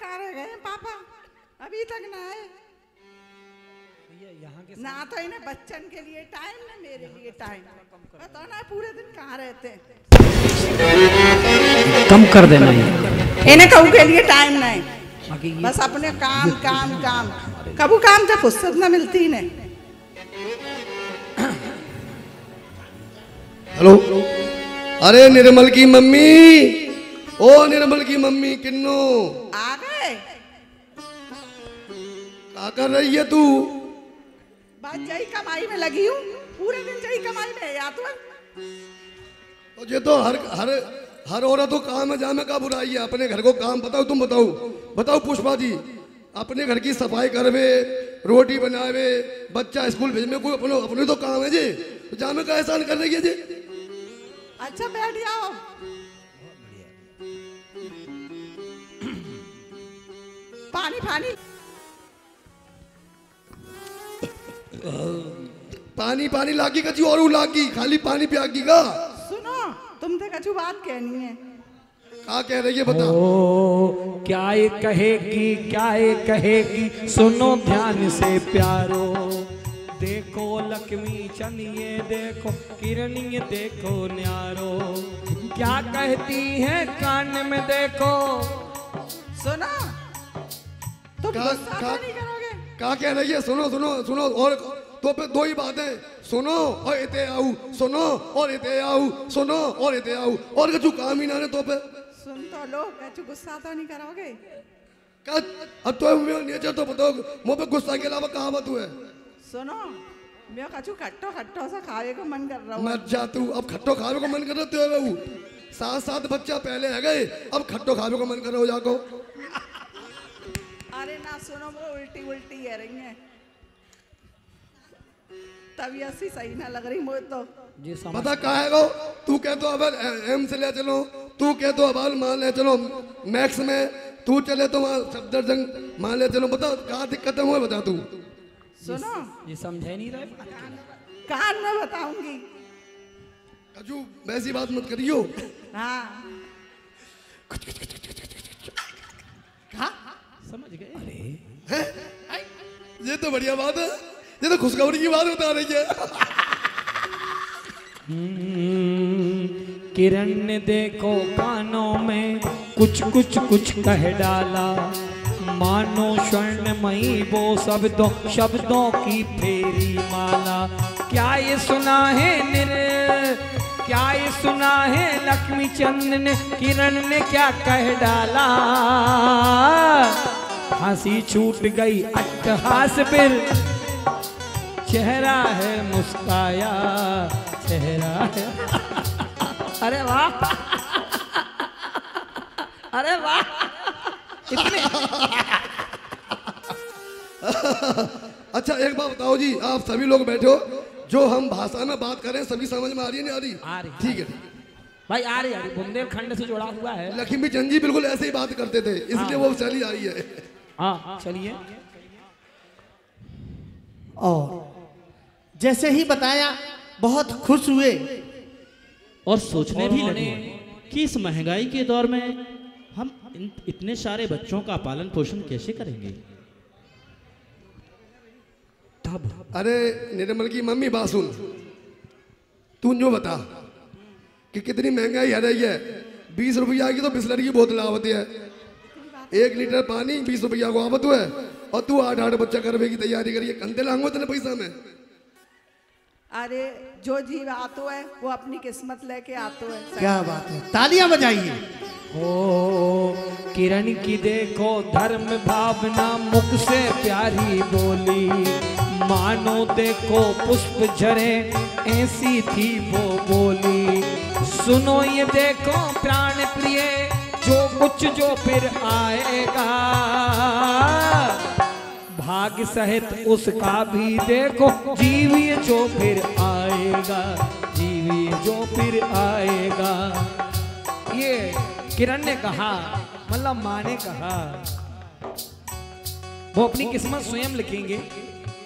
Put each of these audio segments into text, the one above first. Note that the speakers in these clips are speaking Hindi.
कहाँ रह गए पापा? अभी तक ना आए। यहाँ के ना तो इन्हें बच्चन के लिए टाइम, ना मेरे लिए टाइम। बताओ ना पूरे दिन कहाँ रहते हैं? कम कर देना इन्हें कहूँ के लिए टाइम नहीं, बस अपने काम काम काम। कबू काम जब फुर्सत न मिलती इन्हें। हेलो, अरे निर्मल की मम्मी, ओ निर्मल की मम्मी किन्नू आ गए? क्या कर रही है तू? बस यही कमाई में लगी हूँ, पूरे दिन यही कमाई में या तो। तुझे तो हर औरत को काम है, जामे का बुराई है। अपने घर को काम बताओ, तुम बताओ बताओ पुष्पा जी। अपने घर की सफाई करवे, रोटी बनावे, बच्चा स्कूल भेजने, कोई अपने तो काम है जी। तो जामे का एहसान कर रही है जी। अच्छा बैठ जाओ। पानी पानी पानी पानी लागी कची और लागी, खाली पानी प्यागी का। सुनो, तुमसे कछु बात कहनी है। क्या कह रही है बता। क्या ये कहेगी, क्या ये कहेगी, सुनो ध्यान से प्यारो। देखो लक्ष्मी चंद, ये देखो किरण, ये देखो न्यारो। क्या कहती है कान में देखो। सुनो, तुम गुस्सा तो नहीं करोगे? क्या कह रही है? सुनो सुनो सुनो, और तो पे दो ही बातें, सुनो और इते आऊ, सुनो और इते आऊ, सुनो और इते आऊ, और कुछ काम ही ना ने तो पे। सुन तो लो, कछु गुस्सा तो नहीं करोगे? क्या अब तो नेचर तो बताओ, मुँह पे गुस्सा के अलावा कहाँ बात है? सुनो, मैं कछु खट्टो खट्टो सा खाने को मन कर रहा हूँ। मत जा तू, अब खट्टो खाने को मन कर रहा है बहू। 7 बच्चा पहले है गए, अब खट्टो खाने को मन कर रहा हो जाको। अरे ना सुनो, वो उल्टी उल्टी कह रही है, तबीयत सी सही ना लग रही मुझे तो। पता क्या है गो, तू कह तो अब एम से ले चलो, तू कह तो अब मान ले चलो मैक्स में, तू चले तो वहाँ सफदरजंग मान ले चलो। बता क्या दिक्कत है मुझे बता तू। सुनो, ये समझे नहीं रहे। कान में बताऊंगी। अजू वैसी बात मत करियो। हाँ हाँ समझ गए। अरे ये तो बढ़िया बात है, ये तो खुशखबरी की बात बता रही है। किरण ने देखो कानों में कुछ कुछ कुछ कह डाला। मानो स्वर्णमयी वो शब्दों की फेरी माला। क्या ये सुना है क्या ये सुना है लक्ष्मी चंद ने, किरण ने क्या कह डाला। हंसी छूट गई अट्टहास फिर, चेहरा है मुस्काया, चेहरा है। अरे वाह, अरे वाह, इतने। अच्छा एक बात बताओ जी, आप सभी लोग बैठे हो, जो हम भाषा में बात करें सभी समझ में आ रही है नहीं आ रही? आ रही। ठीक है भाई आ रही है, बुंदेलखंड से जुड़ा हुआ है। लक्ष्मी चंद जी बिल्कुल ऐसे ही बात करते थे, इसलिए वो चली आ रही है। हाँ चलिए। और जैसे ही बताया बहुत खुश हुए और सोचने भी लगे कि इस महंगाई के दौर में हम इतने सारे बच्चों का पालन पोषण कैसे करेंगे। अरे निर्मल की मम्मी बासुन, तू जो बता कि कितनी महंगाई है रही है। 20 रुपया की तो बिस्लरी की बोतल आवती है, 1 लीटर पानी 20 रुपया को आवत है, और तू 8 बच्चा करवे की तैयारी करिए। कंधे लाऊंगा तेने पैसा में। अरे जो जीव आतो है वो अपनी किस्मत लेके आतो है। क्या बात है, तालियां बजाइए। ओ किरण की देखो धर्म भावना, मुख से प्यारी बोली। मानो देखो पुष्प झरे, ऐसी थी वो बोली। सुनो ये देखो प्राण प्रिय, जो कुछ जो फिर आएगा। भाग्य सहित उसका भी देखो, जीविए जो फिर आएगा, जीविए जो फिर आएगा। ये किरण ने कहा, मतलब माँ ने कहा। वो अपनी किस्मत स्वयं लिखेंगे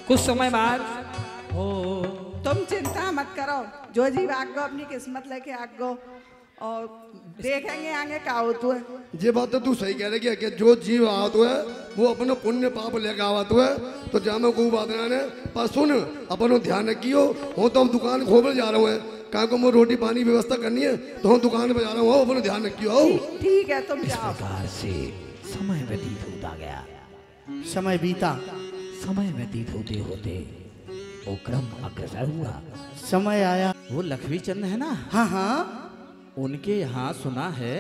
कुछ समय बाद। तुम चिंता मत करो, जो जीव आगो अपनी किस्मत लेके आगो। और देखेंगे आगे क्या होता है। ये बात तो तू सही कह रही है कि जो जीव आवत है वो अपनो पुण्य पाप लेकर आवत है, तो जामे को बात ना पर सुन अपनो ध्यान रखियो। हो तो हम दुकान खोलने जा रहा हूँ, कहा को मैं रोटी पानी व्यवस्था करनी है, तो हम दुकान पे जा रहा हूँ, अपनो ध्यान रखियो। ठीक है तुम जाओ। प्रकार से समय व्यतीत होता गया। समय बीता, समय व्यतीत होते होते वो क्रम अग्रसर हुआ। समय आया। वो लक्ष्मी चंद है ना, हाँ हाँ, उनके यहाँ सुना है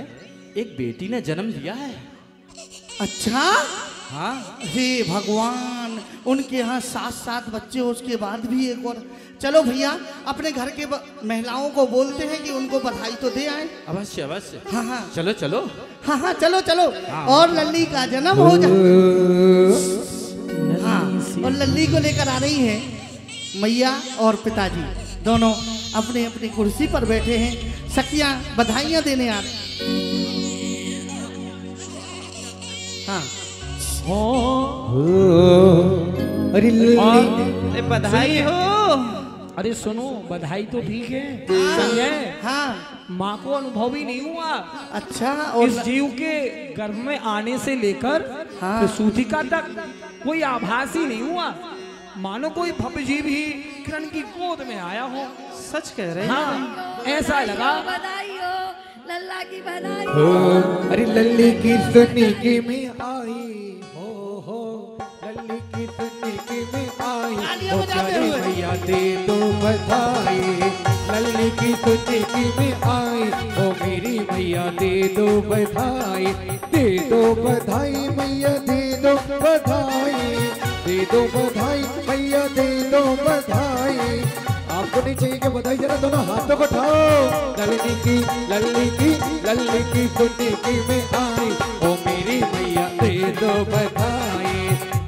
एक बेटी ने जन्म लिया है। अच्छा। हाँ, हे भगवान, उनके यहाँ 7 बच्चे, उसके बाद भी एक और। चलो भैया अपने घर के महिलाओं को बोलते हैं कि उनको बधाई तो दे आए। अवश्य अवश्य। हाँ हाँ चलो चलो। हाँ हाँ, चलो चलो। और लल्ली का जन्म हो जाए। हाँ, और लल्ली को लेकर आ रही हैं मैया और पिताजी, दोनों अपने अपनी कुर्सी पर बैठे हैं। सखियां बधाइयां देने आ रही। हाँ, अरे बधाई हो। अरे सुनो, बधाई तो ठीक है, संजय। हाँ, माँ को अनुभव ही नहीं हुआ अच्छा। और इस जीव के गर्भ में आने से लेकर हाँ। सूतिका तक कोई आभास ही नहीं हुआ, मानो कोई भव्य जीव ही किरण की गोद में आया हो। सच कह रहे हैं। हाँ, ऐसा लगा। बधाई हो, लल्ला की बधाई हो। अरे लल्ली की सुनिकी में आई हो, लल्ली की सुनिकी में आई तालियां हो, बजाते प्यारी हुए। मैया दे दो बधाई। लल्ली की सुनिकी में आई हो, मेरी मैया दे दो बधाई। दे दो बधाई मैया, दे दो बधाई, दे दो बधाई मैया, दे दो बधाई। आपको नहीं चाहिए कि बधाई, जरा दोनों हाथों को उठाओ। लल्ली की सुनिकी में आई ओ मेरी मैया दे दो बधाई।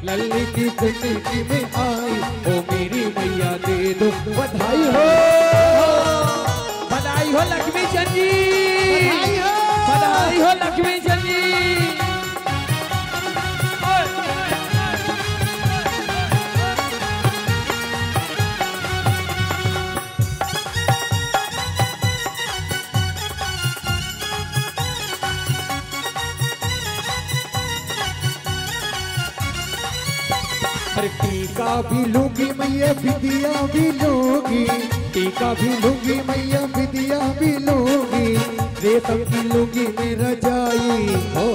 लल्ली की सुनिकी में आई ओ मेरी मैया दे दो बधाई हो। बधाई हो लक्ष्मी चंद जी, बधाई हो। बधाई हो लक्ष्मी चंद जी। अरे टीका भी लूंगी मैया, विदिया भी लूंगी। टीका भी लूंगी मैया, विदिया भी लूंगी। रेशम की लूंगी में रजाई हो,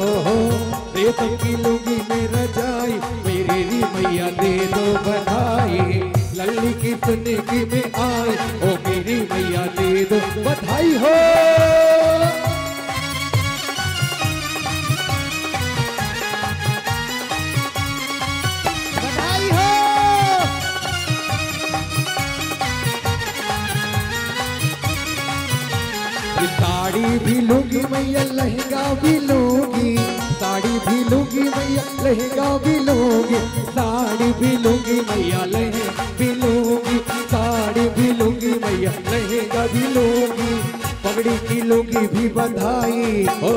रेशम की लूंगी में रजाई। मेरी मैया दे दो बधाई। लल्ली की सुनिकी में आई ओ मेरी मैया दे दो बधाई हो। साड़ी भी लूंगी मैया, लहंगा भी लूंगी। साड़ी भी लूंगी मैया, लहंगा भी लूंगी। साड़ी भी लूंगी मैया, लहंगा भी लूंगी। साड़ी भी लूंगी मैया, लहंगा भी लूंगी। पगड़ी की लूंगी भी बधाई हो,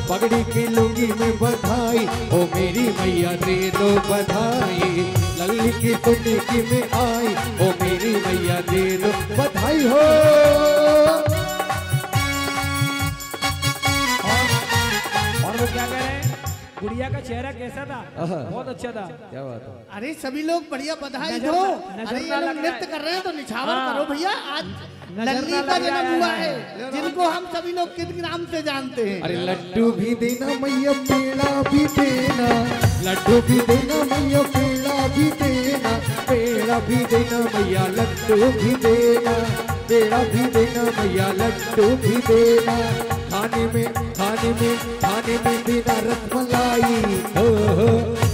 पगड़ी की लूंगी में बधाई ओ मेरी मैया दे दो बधाई। लल्ली की सुनिकी में आई ओ मेरी मैया दे दो बधाई हो। वो क्या कह रहे हैं, गुड़िया का चेहरा कैसा था? बहुत अच्छा था। क्या बात है। अरे सभी लोग बढ़िया बधाई दो। नजर अरे ये ना लोग लग नृत्य जाए। कर रहे हैं तो निछावर हाँ। करो भैया। आज नजर लल्ली ना का लग जन्म जाए। हुआ है, जिनको हम सभी लोग किस नाम से जानते हैं। अरे लड्डू भी देना मैया, पेड़ा भी देना। लड्डू भी देना मैया, पेड़ा भी देना। पेड़ा भी देना मैया, लड्डू भी देना। पेड़ा भी देना मैया, लड्डू भी देना। खाने में देना रसमलाई हो,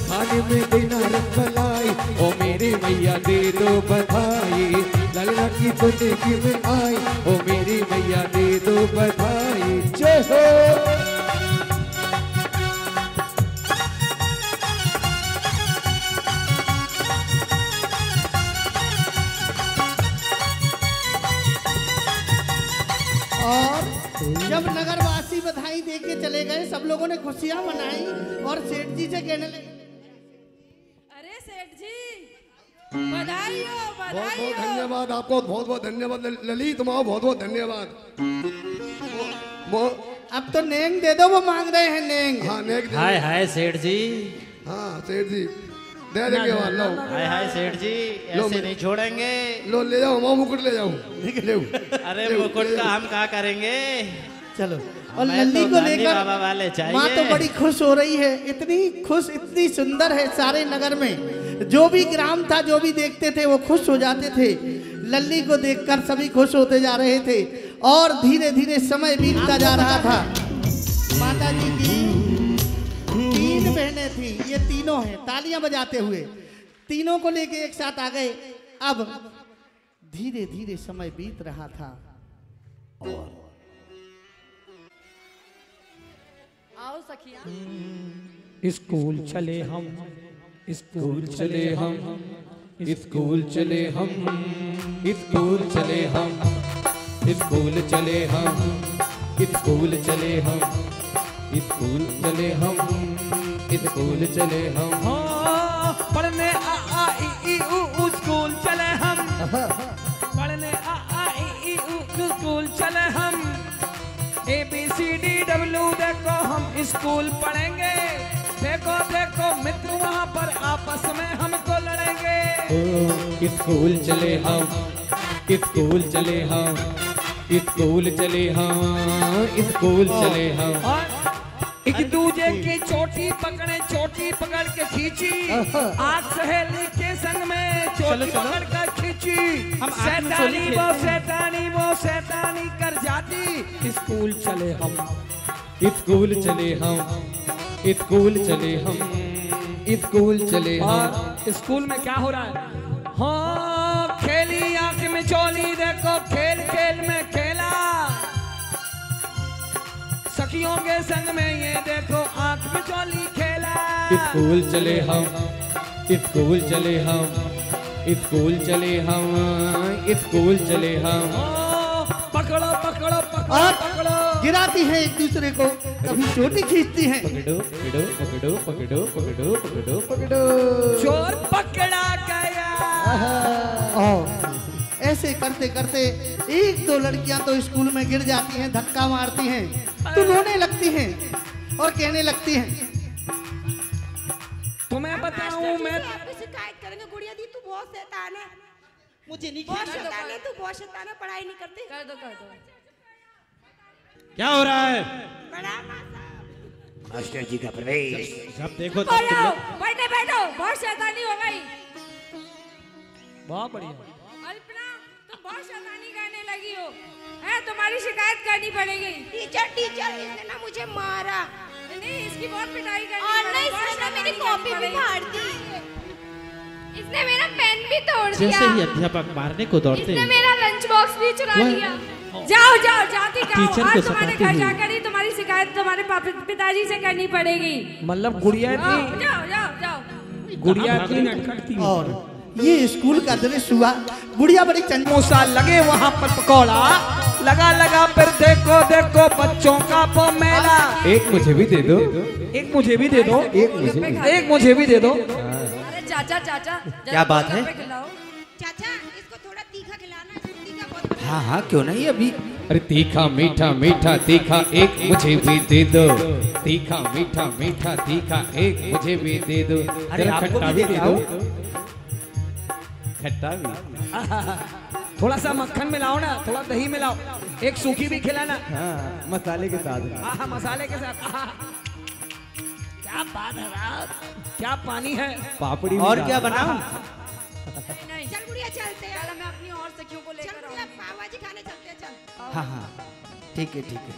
खाने में देना रसमलाई ओ मेरी मैया दे दो बधाई। लल्ला की सुनिकी में आई ओ मेरी मैया दे दो बधाई। जय हो। और जब नगरवासी बधाई दे के चले गए, सब लोगों ने खुशियां मनाई और सेठ जी से कहने लगे, अरे सेठ जी, बधाई हो बहुत बधाई बहुत हो। धन्यवाद आपको, बहुत बहुत धन्यवाद ललित, तुम्हारा बहुत बहुत धन्यवाद। अब तो नेंग दे दो, वो मांग रहे हैं नेंग। हाँ नेक दे। हाय हाय सेठ जी, हाँ सेठ जी दे देंगे वहाँ, लो हाय हाय सेठ जी, ऐसे नहीं छोड़ेंगे। लो ले जाओ, माँ मुकुट ले जाओ, ले अरे मुकुट का हम क्या करेंगे, चलो। और हमें लल्ली तो को गांधी लेकर बाबा वाले चाहिए। माँ तो बड़ी खुश हो रही है, इतनी खुश, इतनी सुंदर है। सारे नगर में जो भी ग्राम था, जो भी देखते थे वो खुश हो जाते थे। लल्ली को देखकर सभी खुश होते जा रहे थे और धीरे धीरे समय बीतता जा रहा था। माता जी की 3 बहनें थी, ये तीनों हैं तालियां बजाते हुए, तीनों को लेके एक साथ आ गए। अब धीरे धीरे समय बीत रहा था और आओ सखिया। स्कूल चले हम, स्कूल चले हम, स्कूल चले हम, स्कूल चले हम, स्कूल चले हम, स्कूल चले हम, स्कूल चले हम, स्कूल चले हम। हाँ, पढ़ने आ ई ऊ स्कूल चले हम, पढ़ने आ ई ऊ स्कूल चले हम। ABCDW देखो हम स्कूल पढ़ेंगे, देखो देखो मित्र वहाँ पर आपस में हमको लड़ेंगे। स्कूल चले हम, स्कूल चले हम, स्कूल चले हम, स्कूल चले हम। एक दूजे की चोटी पकड़े, चोटी पकड़ के खींची, आज सहेली के संग में चोटी पकड़ कर खींची। शैतानी वो शैतानी वो शैतानी कर जाती। स्कूल चले हम, स्कूल चले हम, स्कूल चले हम, स्कूल चले हम। स्कूल में क्या हो रहा है? हाँ, खेली आंख में चोली, देखो खेल खेल में खेला, सखियों के संग में ये देखो आंख में चोली खेला। स्कूल चले हम, स्कूल चले हम, स्कूल चले हम, स्कूल चले हम। पकड़ो पकड़ो पकड़ो पकड़ो, गिराती है एक दूसरे को, कभी चोटी खींचती है। पकड़ो पकड़ो पकड़ो पकड़ो पकड़ो पकड़ो पकड़ो, चोर पकड़ा गया। और ऐसे करते करते 1-2 लड़कियां तो स्कूल में गिर जाती हैं, धक्का मारती हैं, तो रोने लगती हैं और कहने लगती हैं, तुम्हें बताऊं मैं आपको शिकायत करेंगे। गुड़िया दी तू बहुत शैतान है, मुझे नहीं बहुत शैतान है, तू बहुत शैतान है, पढ़ाई नहीं करती। कर दो कर दो। क्या हो रहा है? बड़ा माता मास्टर जी का प्रवेश। जब देखो तब बैठो तुम लोग- बैठे बैठो, बहुत शैतानी हो गई। बहुत बढ़िया। अल्पना तुम बहुत शैतानी करने लगी हो, है तुम्हारी शिकायत करनी पड़ेगी। टीचर टीचर इसने ना मुझे मारा नहीं, इसकी बहुत पिटाई करनी और पड़ेगी, नहीं बहुत इसने ना मेरी शैतानी कॉपी करनी भी पड़ेगी। फाड़ दी। इसने मेरा पेन भी तोड़ दिया, जैसे ही अध्यापक मारने को दौड़ते इसने हैं, मेरा लंच बॉक्स भी चुरा लिया। जाओ जाओ जाती टीचर जाओ, को आज तुम्हारे सताती घर हुई। जाकर ही तुम्हारी शिकायत तुम्हारे पिताजी से करनी पड़ेगी। मतलब गुड़िया जाओ थी, जाओ जाओ जाओ। गुड़िया की नटखट थी। और ये स्कूल का दृश्य हुआ। गुड़िया बड़ी समोसा लगे वहाँ पर पकौड़ा लगा लगा, फिर देखो देखो बच्चों का वो मेला। एक मुझे भी दे दो, एक मुझे भी दे दो, एक मुझे भी दे दो। अरे चाचा चाचा क्या बात है? खिलाओ। चाचा इसको थोड़ा तीखा खिलाना, इसको तीखा बहुत हाँ हाँ क्यों नहीं, अभी अरे तीखा मीठा मीठा तीखा एक मुझे भी दे दो, तीखा मीठा मीठा तीखा एक मुझे भी दे दो। अरे जरा आपको खट्टा भी भी दे देता दो, हूँ। खट्टा भी। थोड़ा सा मक्खन मिलाओ ना, थोड़ा दही मिलाओ, एक सूखी भी खिलाना। हाँ मसाले के साथ। हाँ मसाले के साथ। क्या बात है रात, क्या पानी है। पापड़ी और क्या बनाऊं? नहीं चल गुड़िया चलते हैं, चल मैं अपनी और सखियों को चल लेकर गुड़िया आऊंगी। पाव भाजी खाने चलते हैं, चल। हाँ हाँ ठीक है ठीक है।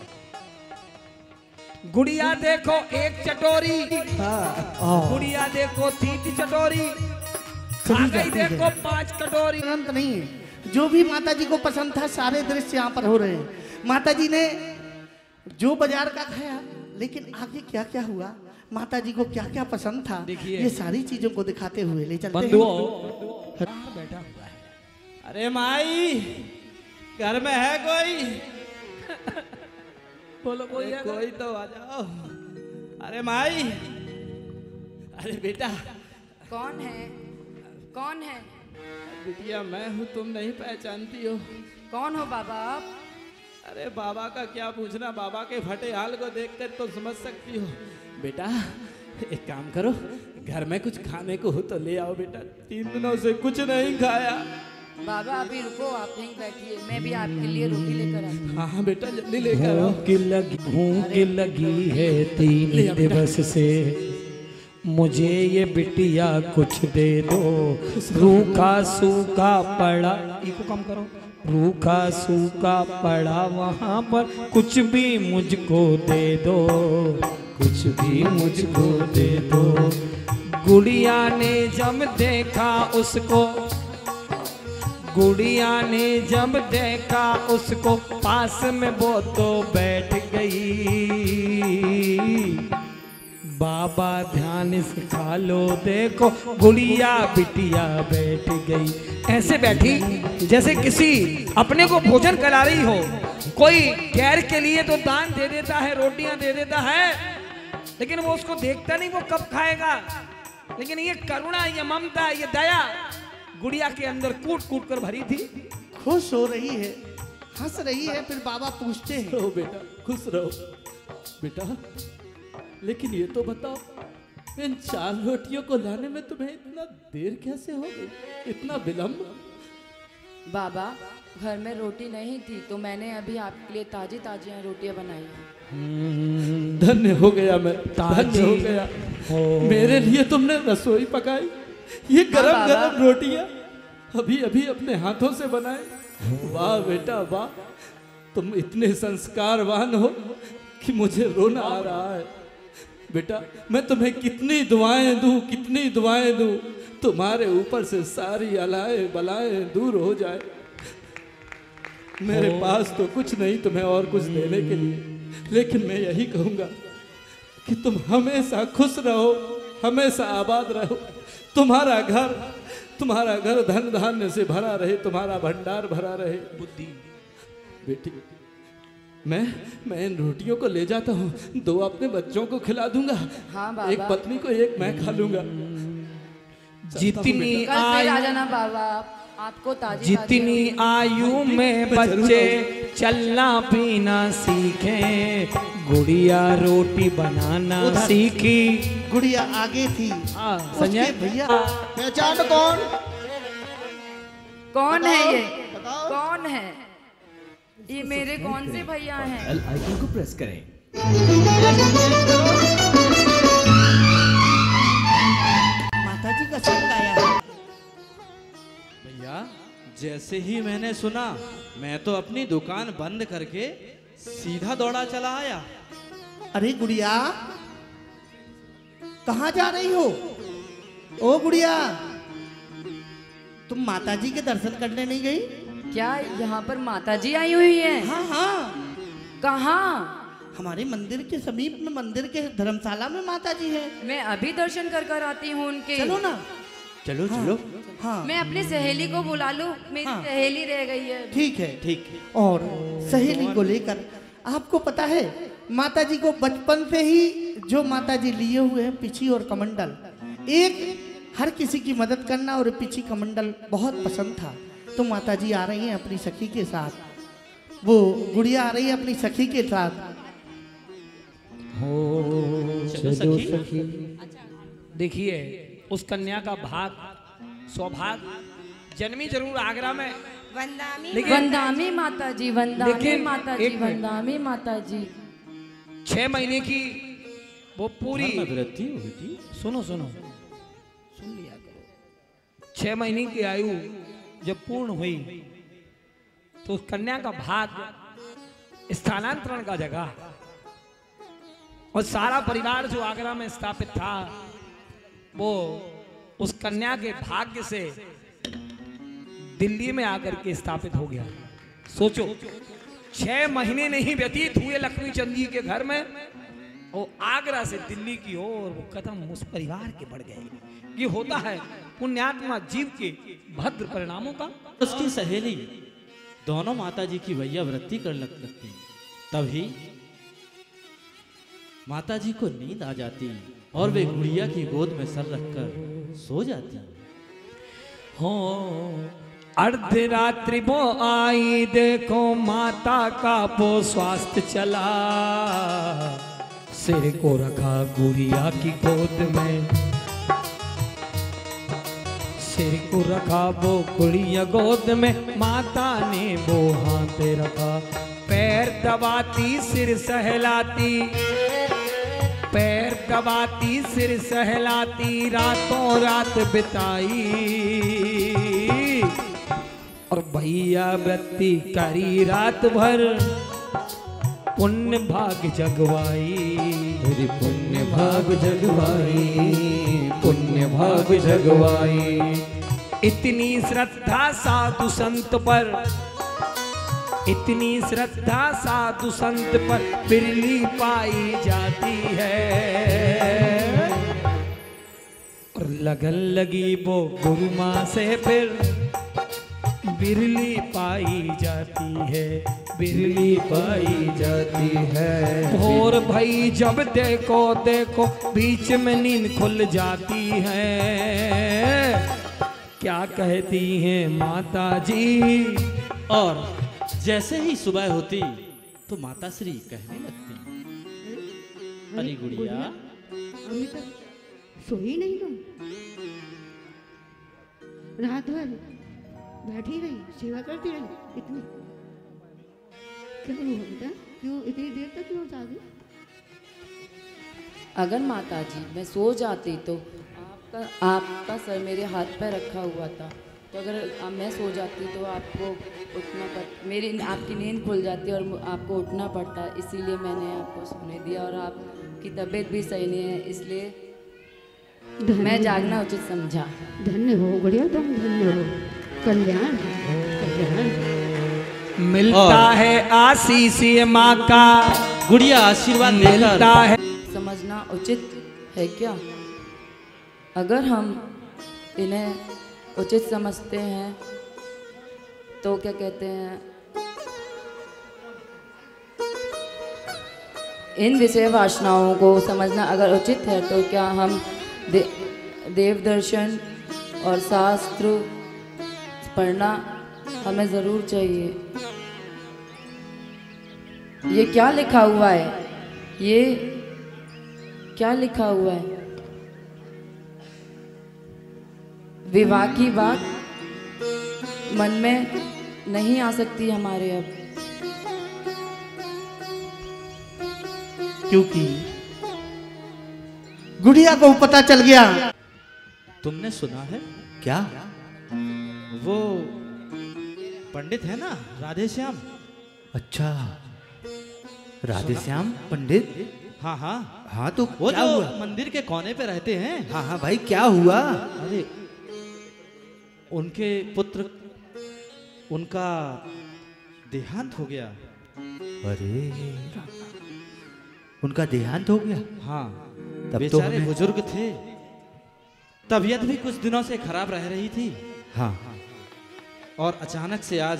गुड़िया देखो एक चटोरी, गुड़िया देखो 3 चटोरी, खा गई देखो 5 कटोरी। तुरंत नहीं है, जो भी माता जी को पसंद था सारे दृश्य यहाँ पर हो रहे हैं। माता जी ने जो बाजार का खाया, लेकिन आगे क्या क्या हुआ, माता जी को क्या क्या पसंद था, देखिए। ये सारी चीजों को दिखाते हुए ले चलते हैं। बंधुओं बैठा हुआ है। अरे माई घर में है कोई? बोलो कोई है? कोई तो आ जाओ। अरे माई, अरे बेटा कौन है कौन है? बिटिया मैं हूँ, तुम नहीं पहचानती हो। कौन हो बाबा आप? अरे बाबा का क्या पूछना, बाबा के फटे हाल को देखकर तो समझ सकती हो। बेटा एक काम करो, घर में कुछ खाने को हो तो ले आओ बेटा, 3 दिनों से कुछ नहीं खाया। बाबा अभी रुको, आप यहीं बैठिए, मैं भी आपके लिए रोटी लेकर आती हूँ। हाँ भेटा जल्दी लेकर आओ। भूख लगी है 3 दिवस से, मुझे ये बिटिया कुछ दे दो। रूखा सूखा पड़ा, इको कम करो, रूखा सूखा पड़ा वहाँ पर, कुछ भी मुझको दे दो, कुछ भी मुझको दे दो। गुड़िया ने जब देखा उसको, गुड़िया ने जब देखा उसको, पास में वो तो बैठ गई। बाबा ध्यान से खा लो, देखो गुड़िया बिटिया बैठ गई। ऐसे बैठी जैसे किसी अपने को भोजन करा रही हो। कोई गैर के लिए तो दान दे देता है, रोटियां दे देता है, लेकिन वो उसको देखता नहीं वो कब खाएगा। लेकिन ये करुणा, ये ममता, ये दया गुड़िया के अंदर कूट कूट कर भरी थी। खुश हो रही है, हंस रही है। फिर बाबा पूछते हैं, रहो बेटा, खुश रहो बेटा। लेकिन ये तो बताओ, इन 4 रोटियों को लाने में तुम्हें इतना देर कैसे हो गई, इतना विलंब? बाबा घर में रोटी नहीं थी तो मैंने अभी आपके लिए ताजी ताजी रोटियां बनाई हैं। धन्य हो गया मैं, धन्य हो गया। मेरे लिए तुमने रसोई पकाई, ये गरम गरम रोटियां अभी अभी अपने हाथों से बनाए। वाह बेटा वाह, तुम इतने संस्कारवान हो कि मुझे रोना आ रहा है। बेटा मैं तुम्हें कितनी दुआएं दूं, कितनी दुआएं दूं, तुम्हारे ऊपर से सारी अलाएं बलाएं दूर हो जाए। मेरे पास तो कुछ नहीं तुम्हें और कुछ देने के लिए, लेकिन मैं यही कहूंगा कि तुम हमेशा खुश रहो, हमेशा आबाद रहो। तुम्हारा घर धन धान्य से भरा रहे, तुम्हारा भंडार भरा रहे। बुद्धि बेटी, मैं इन रोटियों को ले जाता हूँ, 2 अपने बच्चों को खिला दूंगा। हाँ बाबा। एक पत्नी को, एक मैं खा लूंगा। जितनी कल फिर आ जाना बाबा, आपको ताजी जितनी आयु में बच्चे चलना पीना सीखे, गुड़िया रोटी बनाना सीखी। गुड़िया आगे थी। संजय भैया पहचान कौन है ये? कौन है ये? मेरे कौन से भैया हैं? बेल आइकन को प्रेस करें। माता जी का संग आया है। भैया जैसे ही मैंने सुना, मैं तो अपनी दुकान बंद करके सीधा दौड़ा चला आया। अरे गुड़िया, कहाँ जा रही हो? ओ गुड़िया, तुम माता जी के दर्शन करने नहीं गई? क्या यहाँ पर माता जी आई हुई है? हाँ हाँ, कहाँ? हमारे मंदिर के समीप में, मंदिर के धर्मशाला में माता जी है। मैं अभी दर्शन कर आती हूँ उनके। चलो ना। चलो हाँ, चलो। हाँ मैं अपनी सहेली को बुला लूं, मेरी हाँ। सहेली रह गई है। ठीक है। ठीक। और सहेली को लेकर, आपको पता है माता जी को बचपन से ही जो माता जी लिए हुए हैं पिछी और कमंडल, एक हर किसी की मदद करना और पिछी कमंडल बहुत पसंद था। तो माता जी आ रही हैं अपनी सखी के साथ, वो गुड़िया आ रही है अपनी सखी के साथ। चलो सखी। देखिए उस कन्या का भाग, सौभाग्य जन्मी जरूर आगरा में, वंदामी माता जी, वंदामी लेकिन माता जी, एक मिनट। वंदामी माता जी। 6 महीने की वो पूरी, वृद्धि हुई थी। सुनो सुनो, सुन लिया करो। 6 महीने की आयु जब पूर्ण हुई तो उस कन्या का भाग स्थानांतरण का जगह, और सारा परिवार जो आगरा में स्थापित था वो उस कन्या के भाग्य से दिल्ली में आकर के स्थापित हो गया। सोचो 6 महीने नहीं व्यतीत हुए लक्ष्मी चंद जी के घर में, वो आगरा से दिल्ली की ओर वो कदम उस परिवार के बढ़ गए। ये होता है पुण्यात्मा जीव के भद्र परिणामों का। उसकी सहेली दोनों माता जी की वैया वृत्ति कर लगती, तभी माता जी को नींद आ जाती और वे गुड़िया की गोद में सर रखकर सो जाती। हो अर्धरात्रि वो आई, देखो माता का वो स्वास्थ्य चला। सिर को रखा गुड़िया की गोद में, सिर को रखा वो गुड़िया गोद में, माता ने वो हाथ रखा। पैर दबाती सिर सहलाती, पैर दबाती सिर सहलाती, रातों रात बिताई। और भैया व्रती करी रात भर, पुण्य भाग जगवाई। पुण्य भाग जगवाई, पुण्य भाग जगवाई। इतनी श्रद्धा साधु संत पर, इतनी श्रद्धा साधु संत पर बिरली पाई जाती है। और लगन लगी वो गुरु माँ से फिर बिरली पाई जाती है, बिरली पाई जाती है। भोर भई जब देखो देखो बीच में नींद खुल जाती है। क्या कहती हैं माता जी। और जैसे ही सुबह होती तो माता श्री कहने लगती, अरे गुड़िया अभी तक सोई नहीं तुम? रात भर बैठी रही, सेवा करती रही इतनी? क्या हुआ बेटा, क्यों इतनी देर तक क्यों जागी? अगर माता जी मैं सो जाती तो आपका सर मेरे हाथ पर रखा हुआ था, तो अगर मैं सो जाती तो आपको उठना मेरी आपकी नींद खुल जाती और आपको उठना पड़ता, इसीलिए मैंने आपको सोने दिया। और आपकी तबीयत भी सही नहीं है, इसलिए मैं जागना उचित समझा। धन्य हो गुड़िया, तुम धन्य हो। कल्याण कल्याण मिलता है आशीष ये माँ का, गुड़िया आशीर्वाद मिलता है। समझना उचित है क्या? अगर हम इन्हें उचित समझते हैं तो क्या कहते हैं, इन विषय वासनाओं को समझना अगर उचित है तो क्या हम देव दर्शन और शास्त्र पढ़ना हमें ज़रूर चाहिए। ये क्या लिखा हुआ है, ये क्या लिखा हुआ है? विवाह की बात मन में नहीं आ सकती हमारे अब, क्योंकि गुड़िया को पता चल गया। तुमने सुना है क्या? वो पंडित है ना राधे श्याम? अच्छा, राधे श्याम पंडित? हाँ हाँ हाँ, तो वो क्या जो हुआ? मंदिर के कोने पे रहते हैं। हाँ हाँ भाई, क्या हुआ? अरे उनके पुत्र, उनका देहांत हो गया। अरे उनका देहांत हो गया? हाँ, तब तो बेचारे हमें... बुजुर्ग थे, तबीयत भी कुछ दिनों से खराब रह रही थी। हाँ, और अचानक से आज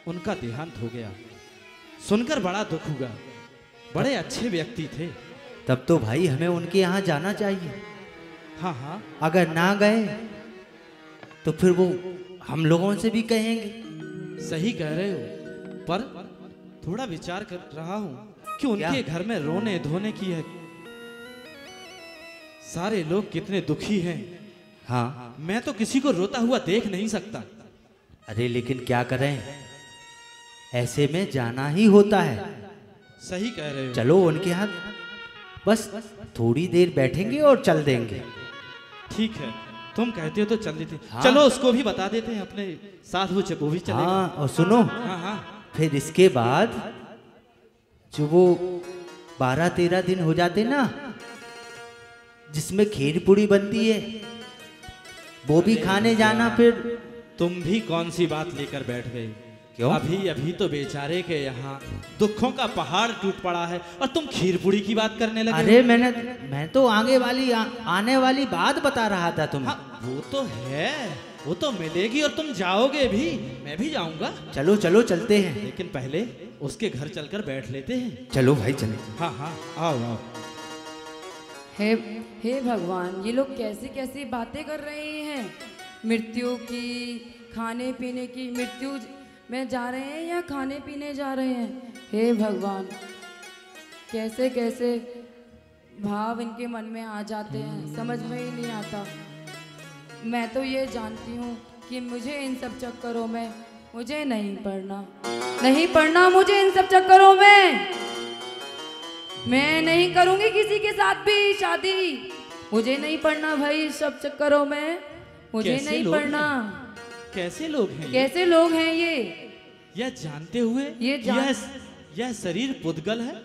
उनका देहांत हो गया, सुनकर बड़ा दुख हुआ। बड़े अच्छे व्यक्ति थे। तब तो भाई हमें उनके यहाँ जाना चाहिए। हाँ हाँ, अगर ना गए तो फिर वो हम लोगों से भी कहेंगे। सही कह रहे हो, पर थोड़ा विचार कर रहा हूँ कि उनके घर में रोने धोने की है, सारे लोग कितने दुखी हैं। हाँ, मैं तो किसी को रोता हुआ देख नहीं सकता। अरे लेकिन क्या करें, ऐसे में जाना ही होता है। सही कह रहे हो। चलो उनके यहाँ बस थोड़ी देर बैठेंगे और चल देंगे। ठीक है, तुम कहते हो तो चल देते। हाँ। चलो उसको भी बता देते हैं अपने साथ, वो भी चलेगा। हाँ, और सुनो, हाँ हाँ, फिर इसके बाद जो वो 12-13 दिन हो जाते ना, जिसमें खीर पूड़ी बनती है, वो भी खाने जाना। फिर तुम भी कौन सी बात लेकर बैठ गए? क्यों? अभी अभी तो बेचारे के यहाँ दुखों का पहाड़ टूट पड़ा है और तुम खीर पूड़ी की बात करने लगे। अरे मैं तो आने वाली बात बता रहा था तुम्हें। हाँ, वो तो है, वो तो मिलेगी और तुम जाओगे भी, मैं भी जाऊंगा। चलो चलो चलते हैं। लेकिन पहले उसके घर चलकर बैठ लेते हैं। चलो भाई चलो। हाँ हाँ, आओ आओ। हे भगवान, ये लोग कैसी कैसी बातें कर रहे हैं। मृत्यु की, खाने पीने की मृत्यु में जा रहे हैं या खाने पीने जा रहे हैं? हे भगवान, कैसे कैसे भाव इनके मन में आ जाते हैं, समझ में ही नहीं आता। मैं तो ये जानती हूँ कि मुझे इन सब चक्करों में मुझे नहीं पड़ना मुझे इन सब चक्करों में। मैं नहीं करूँगी किसी के साथ भी शादी, मुझे नहीं पड़ना भाई इस सब चक्करों में, मुझे नहीं पड़ना। कैसे लोग हैं? कैसे लोग हैं ये? यह जानते हुए यह शरीर पुद्गल है,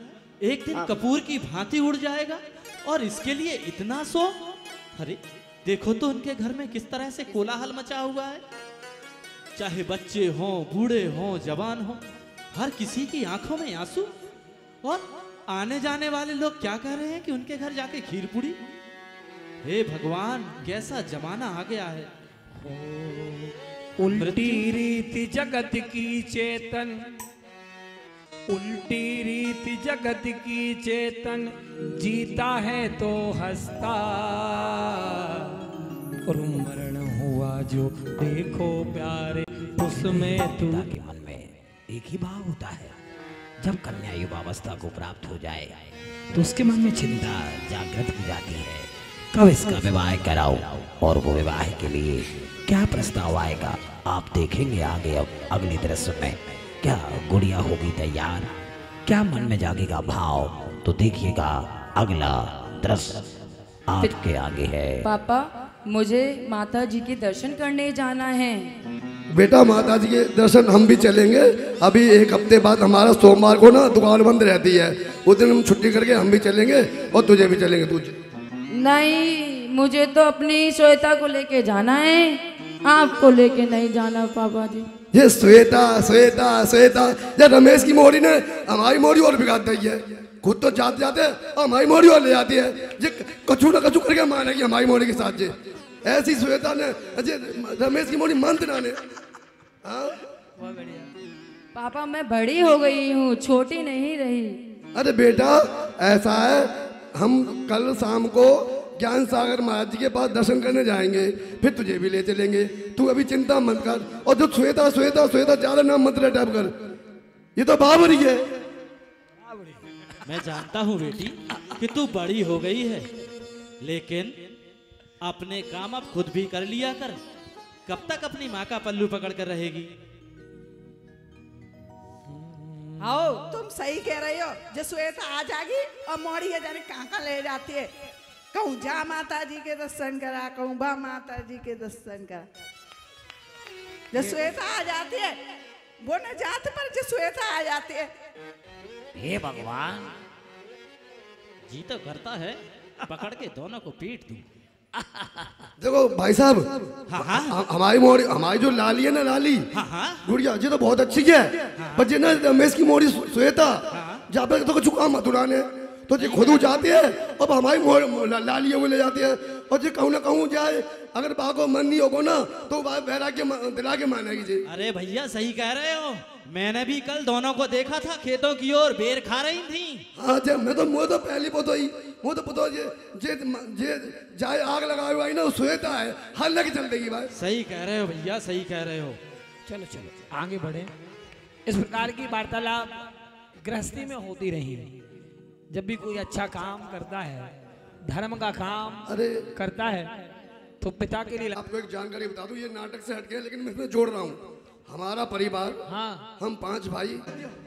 एक दिन कपूर की भांति उड़ जाएगा और इसके लिए इतना शौक। अरे देखो तो उनके घर में किस तरह से कोलाहल मचा हुआ है। चाहे बच्चे हों, बूढ़े हों, जवान हों, हर किसी की आंखों में आंसू। और आने जाने वाले लोग क्या कह रहे हैं कि उनके घर जाके खीर पूड़ी। हे भगवान, कैसा जमाना आ गया है। उल्टी रीति जगत की चेतन, उल्टी रीति जगत की चेतन, जीता है तो हंसता, और मरण हुआ जो देखो प्यारे उसमें तू। के मन में एक ही भाव होता है, जब कन्या युवावस्था को प्राप्त हो जाए तो उसके मन में चिंता जागृत की जाती है, कब इसका विवाह कराओ और वो विवाह के लिए क्या प्रस्ताव आएगा। आप देखेंगे आगे अब अगली दृश्य में क्या गुड़िया होगी तैयार, क्या मन में जागेगा भाव, तो देखिएगा अगला दृश्य आपके आगे है। पापा, मुझे माता जी के दर्शन करने जाना है। बेटा, माता जी के दर्शन हम भी चलेंगे। अभी एक हफ्ते बाद हमारा सोमवार को ना दुकान बंद रहती है, उस दिन हम छुट्टी करके हम भी चलेंगे और तुझे भी चलेंगे। तुझे नहीं, मुझे तो अपनी श्वेता को लेके जाना है, आपको लेके नहीं जाना पापा जी। ये श्वेता श्वेता श्वेता, ये रमेश की मोड़ी ने हमारी मोड़ी और बिगाड़ दी है। खुद तो जाते जाते हमारी मोड़ी और ले जाती है, ये कछू ना कछू करके मानेगी हमारी मोड़ी के साथ। जे ऐसी श्वेता ने रमेश की मोड़ी मंत्र ना ने। पापा, मैं बड़ी हो गई हूँ, छोटी नहीं रही। अरे बेटा, ऐसा है, हम कल शाम को ज्ञान सागर महाराज जी के पास दर्शन करने जाएंगे, फिर तुझे भी ले चलेंगे। तू अभी चिंता मत कर, और जो श्वेता श्वेता श्वेता ज्यादा नाम मत रटैप कर, ये तो बाबरी है। मैं जानता हूँ बेटी कि तू बड़ी हो गई है, लेकिन अपने काम अब खुद भी कर लिया कर। कब तक अपनी माँ का पल्लू पकड़ कर रहेगी? आओ, तुम सही कह रही हो। जो श्वेता आ जाएगी और मोड़ी है जाने कहाँ ले जाती है, कहूँ जा माता जी के दर्शन करा, कहूँ बा माता जी के दर्शन करा। जो श्वेता आ जाती है वो न जात पर जो श्वेता आ जाती है। हे भगवान, जी तो करता है पकड़ के दोनों को पीट दूं। देखो भाई साहब, हमारी मोड़ी, हमारी जो लाली है ना, लाली गुड़िया जी तो बहुत अच्छी है, पर जी ना रमेश की मोड़ी श्वेता जहाँ पे तो चुका मत उड़ाने, तो जी खुद जाती है अब हमारी लालियों में ले जाती है। और जी कहूँ ना कहूँ जाए, अगर बा को मन नहीं होगा ना तो वैराग्य दिला के मानेगी जी। अरे भैया, सही कह रहे हो। मैंने भी कल दोनों को देखा था खेतों की ओर बेर खा रही थी। हाँ जी, मैं तो मुझे तो पहली पता ही, वो तो पता जे जाए आग लगाए हुआ ना श्वेता है, हर लगे चल देगी भाई। सही कह रहे हो भैया, सही कह रहे हो। चलो चलो आगे बढ़े। इस प्रकार की वार्तालाप गृहस्थी में होती रही। जब भी कोई अच्छा काम करता है, धर्म का काम करता है, तो पिता के लिए। आपको एक जानकारी बता दूं, ये नाटक से हट गया लेकिन मैं इसमें जोड़ रहा हूँ। हमारा परिवार, हाँ, हम 5 भाई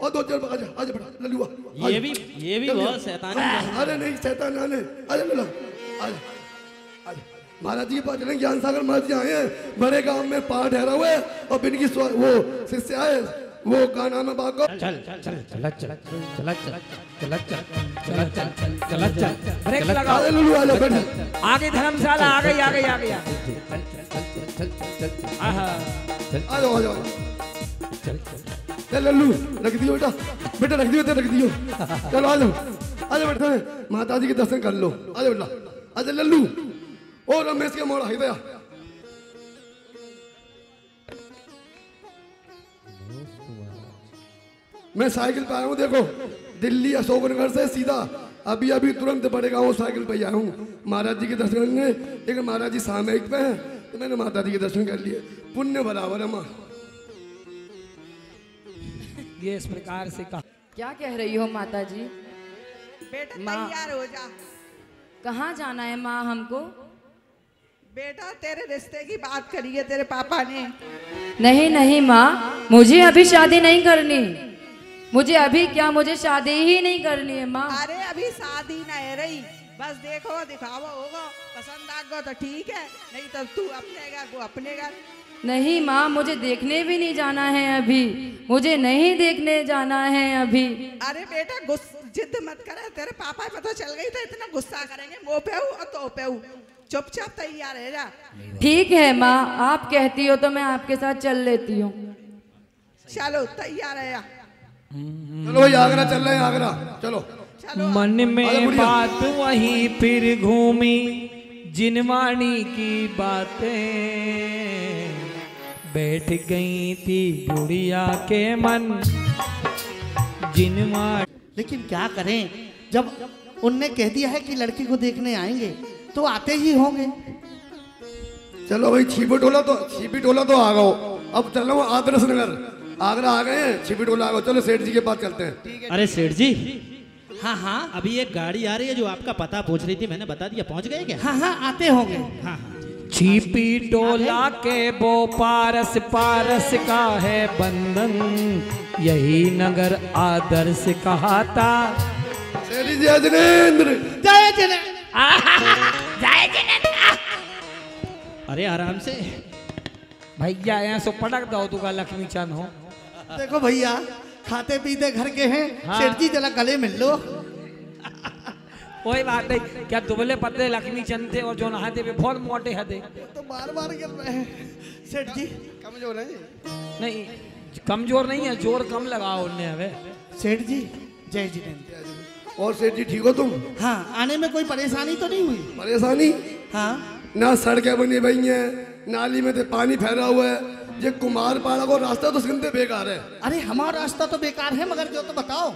और 2 चार आजा बेटा लल्लुआ। ये भी बहुत शैतानी। अरे नहीं शैतान आने, आजा लल्लू आजा आजा। महाराज जी के पास चलेंगे, ज्ञान सागर महाराज जी आए हैं, बड़े गांव में पार ठहरा हुआ है, और इनकी वो शिष्य आए, वो का नाम है बाको। चल चल चल चल चल चल चल चल चल चल ब्रेक लगाओ। लल्लू आजा बेटा, आगे धर्मशाला आ गई आ गई आ गई। आ जाओ आ जाओ। चल लल्लू रख दियो बेटा, बेटा रख दियो, रख दियो। चलो आ जाओ आ जाओ बेटा, माता जी के दर्शन कर लो। आ जाओ बेटा, आ जाओ लल्लू। और रमेश के मोड़ है दया। मैं साइकिल पे आया हूँ, देखो दिल्ली अशोकनगर से सीधा अभी तुरंत बड़े गाँव साइकिल पे आया हूँ महाराज जी के दर्शन करने। लेकिन महाराज जी सामयिक पे हैं, तो मैंने माता जी के दर्शन कर लिए, पुण्य बराबर है माँ। ये इस प्रकार से कहा। क्या कह रही हो माता जी? बेटा माँ। तैयार हो जा। कहाँ जाना है माँ हमको? बेटा तेरे रिश्ते की बात करी है तेरे पापा ने। नहीं नहीं माँ, मुझे अभी शादी नहीं करनी। मुझे अभी क्या, मुझे शादी ही नहीं करनी है माँ। अरे अभी शादी न है रही, बस देखो दिखावा होगा, पसंद आ गया तो ठीक है, नहीं तो तू अपने घर वो अपने घर। नहीं माँ, मुझे देखने भी नहीं जाना है अभी, मुझे नहीं देखने जाना है अभी। अरे बेटा जिद मत करे, तेरे पापा पता चल गई तो इतना गुस्सा करेंगे, वो पे हूँ और तो पे हूँ, चुपचाप तैयार है जा। ठीक है माँ, आप कहती हो तो मैं आपके साथ चल लेती हूँ। चलो तैयार है। चलो भाई आगरा चल रहे हैं, आगरा चलो। मन में बात वही फिर घूमी, जिनवाणी की बातें बैठ गई थी गुड़िया के मन जिनवाणी। लेकिन क्या करें, जब उनने कह दिया है कि लड़की को देखने आएंगे तो आते ही होंगे। चलो भाई छिपी टोला तो आ गओ, अब चल रहा हूँ आदर्श नगर, आगरा आ गए हैं, छिपी टोला आ गओ। चलो सेठ जी के पास चलते हैं। अरे सेठ जी, हाँ हाँ अभी एक गाड़ी आ रही है जो आपका पता पूछ रही थी, मैंने बता दिया। पहुंच गए क्या? हाँ हाँ आते होंगे। हाँ। छिपी टोला के वो पारस पारस का है बंधन, यही नगर आदर्श कहा था। सेठ जी जय जिनेंद्र। जय जिनेंद्र। जय जिनेंद्र। अरे आराम से भैया यहाँ सो पटक दो तू का लक्ष्मी चंद हो। देखो भैया, खाते पीते घर के हैं। हाँ। सेठ जी जरा गले मिल लो। कोई बात नहीं, क्या दुबले पतले लक्ष्मी चंद थे और जो नहाते वे बहुत मोटे हथे। तो बार बार गिर रहे हैं। सेठ जी कमजोर है नहीं, कमजोर नहीं है, जोर कम लगाओ उनने हवे। सेठ जी जय जिनेंद्र। और सेठ जी ठीक हो तुम? हाँ, आने में कोई परेशानी तो नहीं हुई? परेशानी हाँ, ना सड़कें बनी हुई हैं, नाली में तो पानी फैला हुआ है, ये कुमारपाड़ा को रास्ता तो सिंधे बेकार है। अरे हमारा रास्ता तो बेकार है, मगर जो तो बताओ,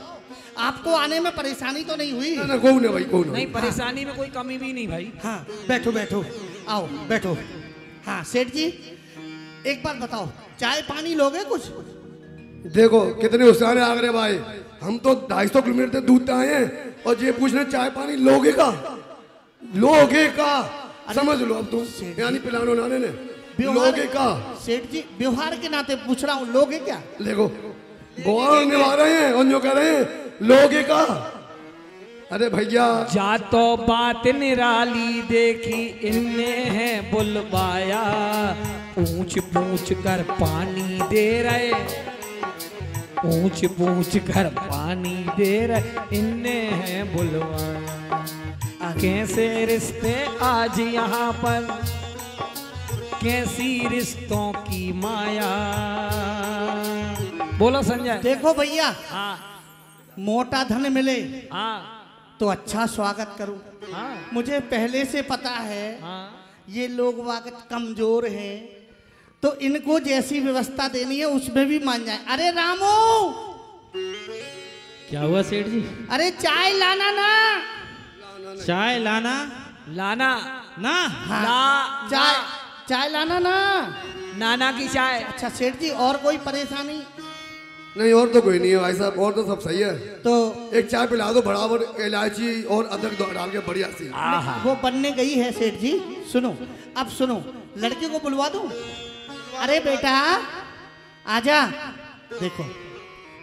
आपको आने में परेशानी तो नहीं हुई? ना कौन है भाई, कौन है? नहीं, परेशानी में कोई कमी भी नहीं भाई। हाँ बैठो बैठो, आओ बैठो। हाँ सेठ जी, एक बात बताओ, चाय पानी लोगे कुछ? देखो कितने होशियार है आगरे भाई, हम तो 250 किलोमीटर दूर से आए हैं और ये पूछ रहे चाय पानी लोगे का? लोगे का समझ लो अब तुम, यानी पिलानो नाने ने लोगे का। सेठ जी व्यवहार के नाते पूछ रहा हूँ, लोगे क्या? देखो गोवा निभा रहे हैं और जो कह रहे हैं लोगे का। अरे भैया जा तो बात निराली देखी इनने है बुलवाया, पूछ पूछ कर पानी दे रहे, पूछ पूछ कर पानी दे रहे, इनने है बुलवाया। कैसे रिश्ते आज यहाँ पर, कैसी रिश्तों की माया। बोलो संजय। देखो भैया, हाँ मोटा धन मिले हाँ तो अच्छा स्वागत करूं। हाँ मुझे पहले से पता है हाँ। ये लोग वाकत कमजोर हैं, तो इनको जैसी व्यवस्था देनी है उसमें भी मान जाए। अरे रामू, क्या हुआ सेठ जी? अरे चाय लाना ना। चाय लाना लाना ना? हाँ, ला चाय चाय लाना ना। नाना की चाय। अच्छा सेठ जी, और कोई परेशानी? नहीं और तो कोई नहीं है भाई साहब, और तो सब सही है। तो एक चाय पिला दो बराबर इलायची और अदरक डाल के बढ़िया सी। वो बनने गई है सेठ जी। सुनो, अब सुनो, लड़के को बुलवा दूं? अरे बेटा आजा। देखो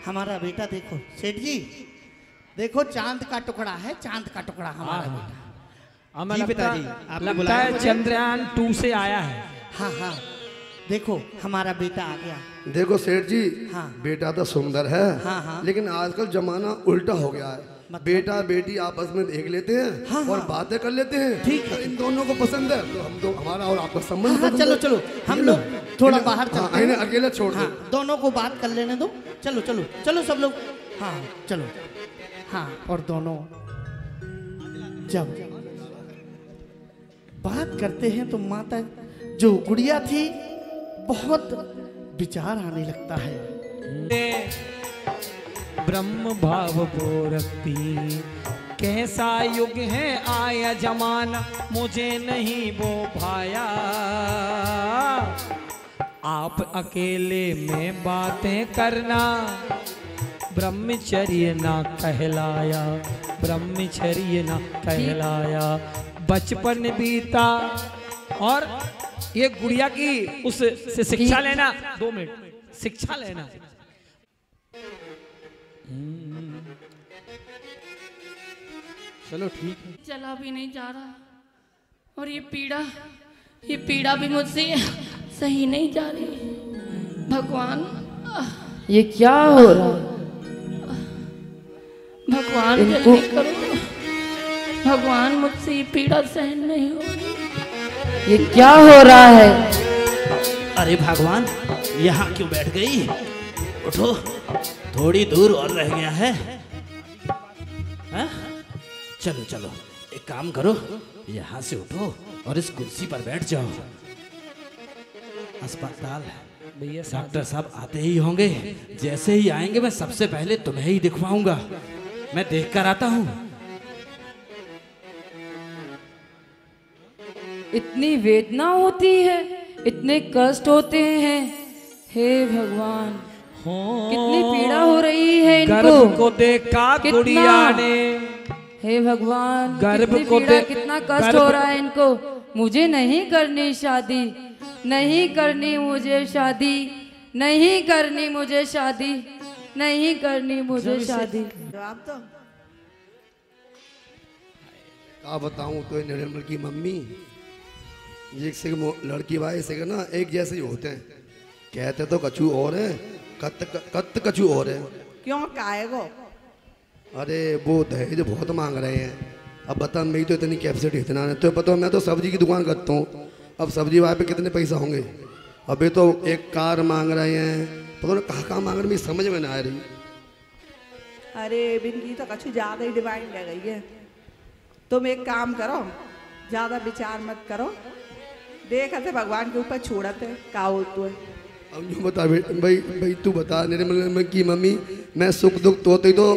हमारा बेटा, देखो सेठ जी, देखो चांद का टुकड़ा है, चांद का टुकड़ा हमारा बेटा। हमें जी लगता, पिताजी, आपने लगता बुलाया है मुझे? चंद्रयान 2 से आया है। हाँ हाँ, देखो हमारा बेटा आ गया। देखो सेठ जी, हाँ। बेटा तो सुंदर है, हाँ, हाँ। लेकिन आजकल जमाना उल्टा हो गया है। बेटा बेटी आपस में देख लेते हैं हाँ, और हाँ। बातें कर लेते हैं। ठीक है। तो इन दोनों को पसंद है तो हम तो हमारा और आपका संबंध हाँ, पसंद चलो है। चलो, हम लोग थोड़ा बाहर चलते हैं। इन्हें अकेला छोड़ दो। हाँ, दोनों को बात कर लेने दो। चलो चलो चलो सब लोग। हाँ चलो। हाँ, और दोनों जब बात करते हैं तो माता जो गुड़िया थी, बहुत विचार आने लगता है। ब्रह्म भाव को रखती कैसा युग है आया जमाना, मुझे नहीं वो भाया। आप अकेले में बातें करना, ब्रह्मचर्य ना कहलाया, ब्रह्मचर्य ना कहलाया। बचपन बीता और ये गुड़िया की उस से शिक्षा लेना। 2 मिनट शिक्षा लेना। चलो ठीक है। चला भी नहीं जा रहा और ये पीड़ा भी मुझसे सही नहीं जा रही। भगवान, ये क्या हो रहा है? भगवान जल्दी करो, भगवान मुझसे ये पीड़ा सहन नहीं हो रही। ये क्या हो रहा है? अरे भगवान, यहाँ क्यों बैठ गई? उठो, थोड़ी दूर और रह गया है। हाँ? चलो चलो, एक काम करो, यहाँ से उठो और इस कुर्सी पर बैठ जाओ। अस्पताल भैया डॉक्टर साहब आते ही होंगे, जैसे ही आएंगे मैं सबसे पहले तुम्हें ही दिखवाऊंगा। मैं देख कर आता हूँ। इतनी वेदना होती है, इतने कष्ट होते हैं। हे भगवान, कितनी पीड़ा हो रही है इनको। गर्भ को देखा गुड़िया ने, हे भगवान, गर्भ कितनी को पीड़ा, कितना कष्ट हो रहा है इनको। मुझे नहीं करनी शादी, नहीं करनी मुझे शादी, नहीं करनी मुझे शादी, नहीं करनी मुझे शादी। जवाब तो क्या बताऊं, तो निर्मल की मम्मी ये से लड़की भाई से ना एक जैसे ही होते हैं। कहते तो कछु और है, कत कछु और है। क्यों काएगो? अरे वो दहेज बहुत मांग रहे हैं। अब बता, मेरी तो इतनी कैपेसिटी इतना है, तो पता, मैं तो सब्जी की दुकान करता हूँ। अब सब्जी वाले पे कितने पैसा होंगे? अभी तो एक कार मांग रहे हैं, पता नहीं कहाँ मांग रहे, मेरी समझ में ना आ रही। अरे बिनकी तो कछु ज़्यादा ही डिमांड ले गई है। तुम एक काम करो, ज़्यादा विचार मत करो, देखते भगवान के ऊपर छोड़ते का होता है। अब यूँ बता भाई तू बता निर्मल की मम्मी, मैं सुख दुख तो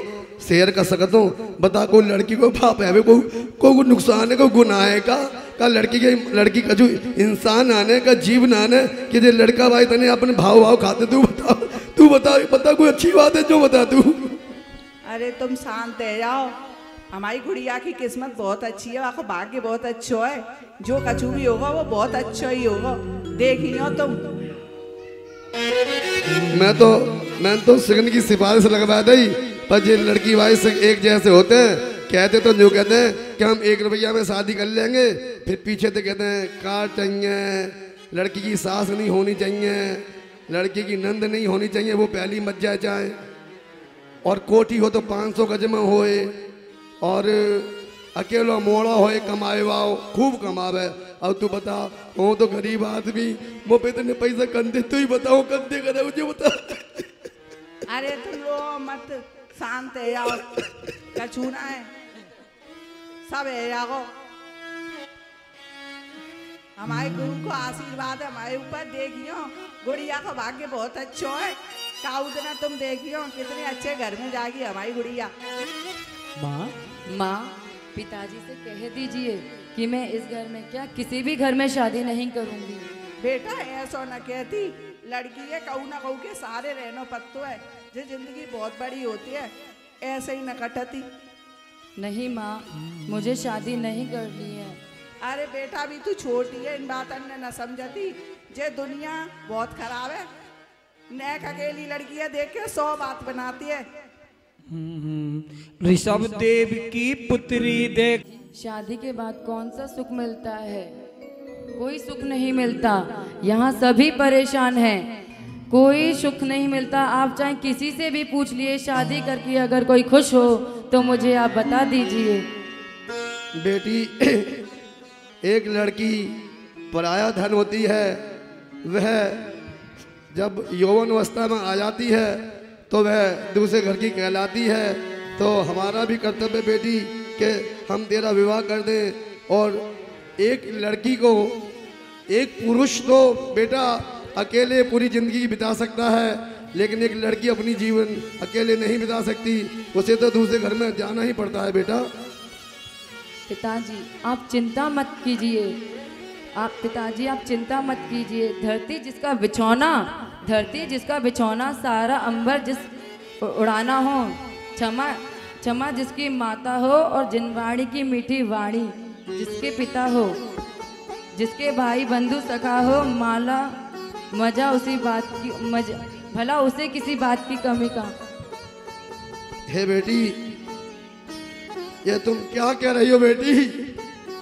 शेयर कर सकता हूँ। बता, कोई लड़की को पाप है, कोई नुकसान है, कोई गुनाह है का लड़की का जो इंसान आने का जीवन आने कि जो लड़का भाई तने अपने भाव खाते। तू बता कोई अच्छी बात है जो बता तू। अरे तुम शांत है जाओ, हमारी गुड़िया की किस्मत बहुत अच्छी है, वहाँ भाग्य बहुत अच्छा है। जो कछु भी होगा वो बहुत अच्छा ही होगा, देखियो तुम। मैं तो सिगन की सिफारिश लगवा दी, पर ये लड़की भाई से एक जैसे होते हैं। कहते तो जो कहते हैं कि हम 1 रुपया में शादी कर लेंगे, फिर पीछे तो कहते हैं कार चाहिए, लड़की की सास नहीं होनी चाहिए, लड़की की नंद नहीं होनी चाहिए, वो पहली मत जाए, और कोठी हो तो 500 गज में होए, और अकेला मोड़ा होए, कमाए वाओ खूब कमावे। अब तू बता, हो तो गरीब आदमी, वो पे इतने पैसा कंधे, तू ही बताओ कंधे करे मुझे बता। अरे तुम रो मत, शांत है जाओ, कछु ना है, सब है जाओ। हमारे गुरु को आशीर्वाद है हमारे ऊपर। देखियो गुड़िया का भाग्य बहुत अच्छा है, काउदना तुम देखियो कितने अच्छे घर में जाएगी हमारी गुड़िया। माँ, पिताजी से कह दीजिए कि मैं इस घर में क्या किसी भी घर में शादी नहीं करूंगी। बेटा ऐसा न कहती, लड़की है कहू ना कहू के सारे रहनो पत्तो है, जो जिंदगी बहुत बड़ी होती है, ऐसे ही न कटती। नहीं माँ, मुझे शादी नहीं करनी है। अरे बेटा भी तू छोटी है, इन बातन ने न समझती। जे दुनिया बहुत खराब है, नेक अकेली लड़की है देख के 100 बात बनाती है। ऋषभ देव की पुत्री देख। शादी के बाद कौन सा सुख मिलता है? कोई सुख नहीं मिलता। यहाँ सभी परेशान हैं, कोई सुख नहीं मिलता। आप चाहे किसी से भी पूछ लिए, शादी करके अगर कोई खुश हो तो मुझे आप बता दीजिए। बेटी, एक लड़की पराया धन होती है, वह जब यौवन अवस्था में आ जाती है तो वह दूसरे घर की कहलाती है। तो हमारा भी कर्तव्य बेटी कि हम तेरा विवाह कर दें, और एक लड़की को एक पुरुष तो बेटा अकेले पूरी ज़िंदगी बिता सकता है, लेकिन एक लड़की अपनी जीवन अकेले नहीं बिता सकती, उसे तो दूसरे घर में जाना ही पड़ता है बेटा। पिताजी आप चिंता मत कीजिए। आप पिताजी आप चिंता मत कीजिए। धरती जिसका बिछौना सारा अंबर जिस उड़ाना हो, क्षमा जिसकी माता हो और जिनवाणी की मीठी वाणी जिसके पिता हो, जिसके भाई बंधु सखा हो, माला मजा उसी बात की भला उसे किसी बात की कमी का। हे बेटी, ये तुम क्या कह रही हो बेटी?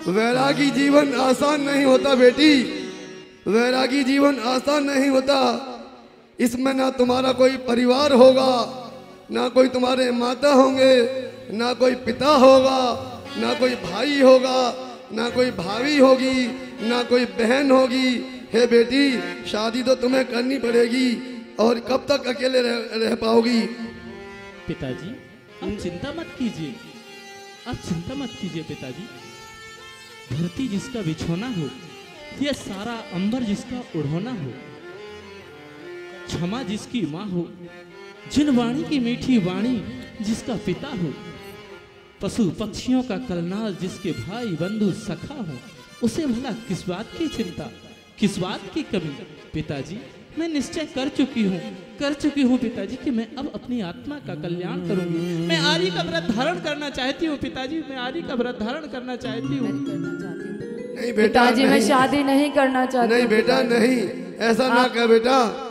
वैरागी जीवन आसान नहीं होता बेटी, वैरागी जीवन आसान नहीं होता। इसमें ना तुम्हारा कोई परिवार होगा, ना कोई तुम्हारे माता होंगे, ना कोई पिता होगा, ना कोई भाई होगा, ना कोई भाभी होगी, ना कोई बहन होगी। हे बेटी, शादी तो तुम्हें करनी पड़ेगी, और कब तक अकेले रह पाओगी? पिताजी आप चिंता मत कीजिए, आप चिंता मत कीजिए पिताजी। धरती जिसका बिछौना हो, यह सारा अंबर जिसका उड़ोना हो, क्षमा जिसकी माँ हो, जिन वाणी की मीठी वाणी जिसका पिता हो, पशु पक्षियों का कलनाद जिसके भाई बंधु सखा हो, उसे भला किस बात की चिंता, किस बात की कमी? पिताजी मैं निश्चय कर चुकी हूँ पिताजी कि मैं अब अपनी आत्मा का कल्याण करूंगी। मैं आर्य का व्रत धारण करना चाहती हूँ पिताजी, मैं आर्य का व्रत धारण करना चाहती हूँ। नहीं बेटा, पिताजी मैं शादी नहीं करना चाहती। नहीं बेटा नहीं, ऐसा ना कर बेटा।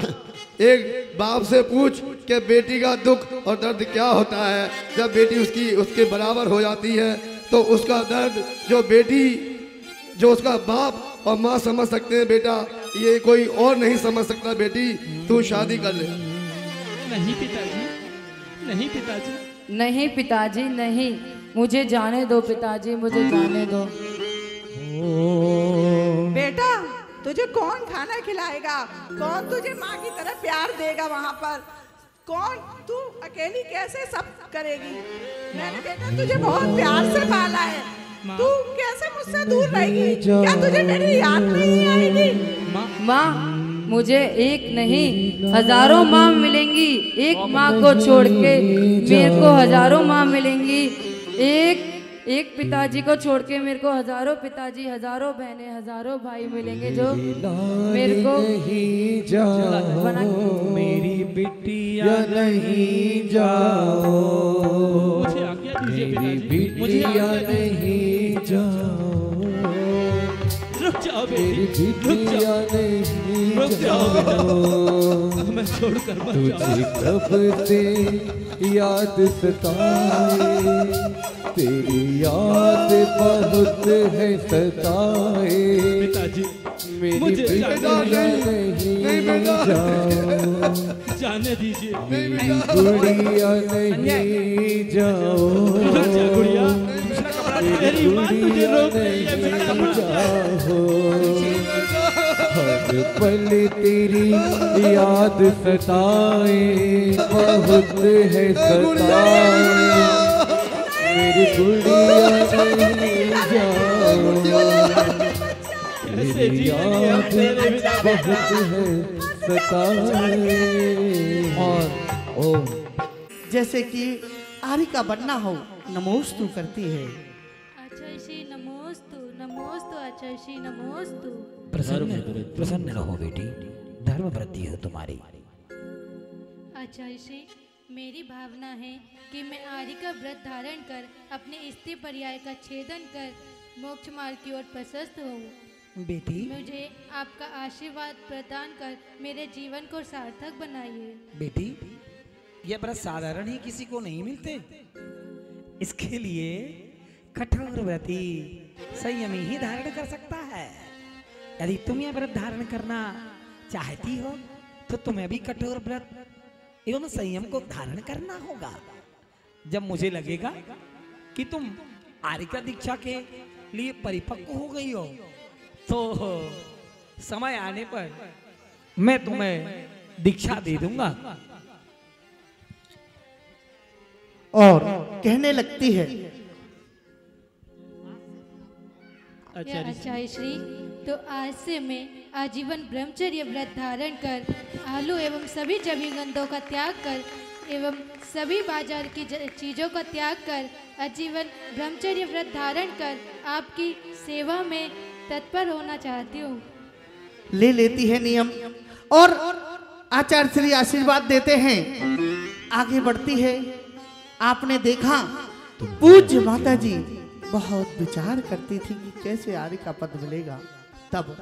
एक बाप से पूछ कि बेटी का दुख और दर्द क्या होता है। जब बेटी उसके बराबर हो जाती है तो उसका दर्द जो उसका बाप और माँ समझ सकते हैं बेटा, ये कोई और नहीं समझ सकता। बेटी तू शादी कर ले। नहीं पिताजी, नहीं पिताजी, नहीं पिताजी नहीं, मुझे जाने दो पिताजी, मुझे जाने दो। बेटा तुझे कौन खाना खिलाएगा? कौन तुझे माँ की तरह प्यार देगा वहाँ पर? कौन? तू अकेली कैसे सब करेगी? मैंने बेटा तुझे बहुत प्यार से पाला है, तू कैसे मुझसे दूर रहेगी? क्या तुझे मेरी याद नहीं आएगी? माँ मुझे एक नहीं हजारों माँ मिलेंगी, एक माँ को छोड़ के मेरे को हजारों माँ मिलेंगी। एक पिताजी को छोड़ के मेरे को हजारों पिताजी, हजारों बहनें, हजारों भाई मिलेंगे जो मेरे को मेरी बिटिया नहीं जाओ, मुझे आज्ञा दीजिए मेरी पिताजी, मुझे बिटिया आज्ञा दीजिए। नहीं जाओ, रुक जाओ बेटी, रुक जाओ बेटा, मैं छोड़कर मत जाऊं। तुझे कब से याद सताए, तेरी याद बहुत है सताए। पिताजी मेरी मुझे बिटिया नहीं जाओ, जाने दीजिए। गुड़िया नहीं जाओ, गुड़िया मेरी माँ तुझे रोक रही है, नहीं बेटा जाओ। हर पल तेरी याद सताए, बहुत है सताए। मेरी गुड़िया नहीं जाओ, मेरी याद बहुत है सताए। और ओम जैसे कि आर्य का बनना हो नमोस्तु करती है। आचार्य नमोस्तु, नमोस्तु आचार्य नमोस्तु। प्रसन्न रहो बेटी, धर्म वृद्धि हो तुम्हारी। आचार्य मेरी भावना है कि मैं आर्य का व्रत धारण कर अपने स्त्री पर्याय का छेदन कर मोक्ष मार्ग की ओर प्रशस्त हूँ। बेटी मुझे आपका आशीर्वाद प्रदान कर मेरे जीवन को सार्थक बनाइए। बेटी यह व्रत साधारण ही किसी को नहीं मिलते, इसके लिए कठोर व्रती संयमी ही धारण कर सकता है। यदि तुम यह व्रत धारण करना चाहती हो तो तुम्हें भी कठोर व्रत एवं संयम को धारण करना होगा। जब मुझे लगेगा कि तुम आर्य का दीक्षा के लिए परिपक्व हो गई हो तो समय आने पर मैं तुम्हें दीक्षा दे दूंगा। और कहने लगती है आचार्य श्री, तो आज से मैं आजीवन ब्रह्मचर्य व्रत धारण कर आलू एवं सभी जमीगंधों का त्याग कर एवं सभी बाजार की चीज़ों का त्याग कर आजीवन ब्रह्मचर्य व्रत धारण कर आपकी सेवा में तत्पर होना चाहती हूँ। ले लेती है नियम और आचार्य श्री आशीर्वाद देते हैं, आगे बढ़ती है। आपने देखा पूज्य माता जी बहुत विचार करती थी कि कैसे आर्य का पद मिलेगा। तब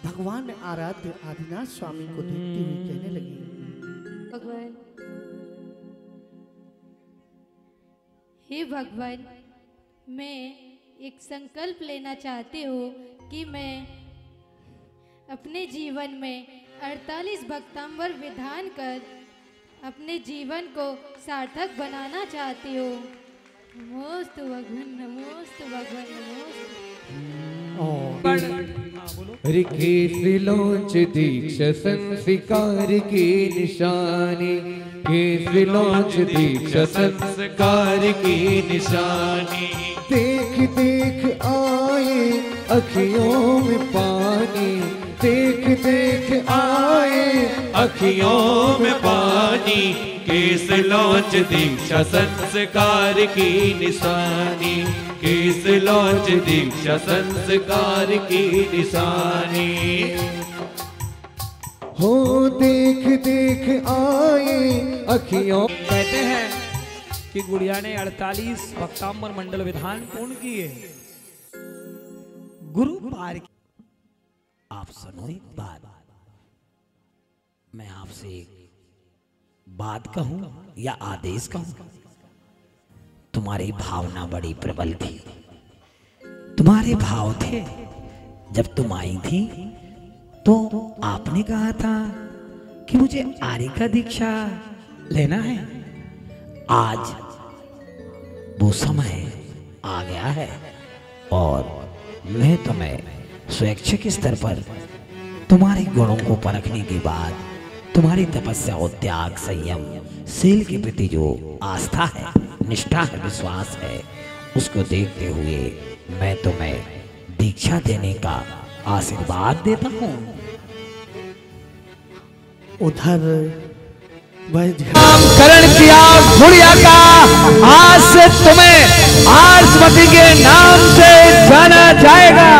भगवान आराध्य आदिनाथ स्वामी को देखती हुई कहने लगी, भगवान, हे भगवान, मैं एक संकल्प लेना चाहती हूँ कि मैं अपने जीवन में 48 भक्तांबर विधान कर अपने जीवन को सार्थक बनाना चाहती हूँ। नमोस्तु भगवान, नमोस्तु भगवान, नमोस्तु। केसरिलोच दीक्षा संस्कार की निशानी, केसरिलोच दीक्षा संस्कार की निशानी। देख देख आए अखियों में पानी, देख देख आए अखियों में पानी। केसरिलोच दीक्षा संस्कार की निशानी, केसरिलोच दीक्षा संस्कार की निशानी। हो देख देख आए अखियों। कहते हैं कि गुड़िया ने 48 भक्तांबर मंडल विधान पूर्ण किए। गुरु पार। आप सुनो एक बात, मैं आपसे एक बात कहूं या आदेश कहूं। तुम्हारी भावना बड़ी प्रबल थी, तुम्हारे भाव थे। जब तुम आई थी तो आपने कहा था कि मुझे आर्य का दीक्षा लेना है। आज वो समय आ गया है और मैं तुम्हें स्वैच्छिक स्तर पर तुम्हारे गुणों को परखने के बाद तुम्हारी तपस्या और त्याग, संयम, शील के प्रति जो आस्था है, निष्ठा है, विश्वास है, उसको देखते हुए मैं तुम्हें दीक्षा देने का आशीर्वाद देता हूँ। उधर नामकरण किया गुड़िया का, आज से तुम्हें आर्यमती के नाम से जाना जाएगा।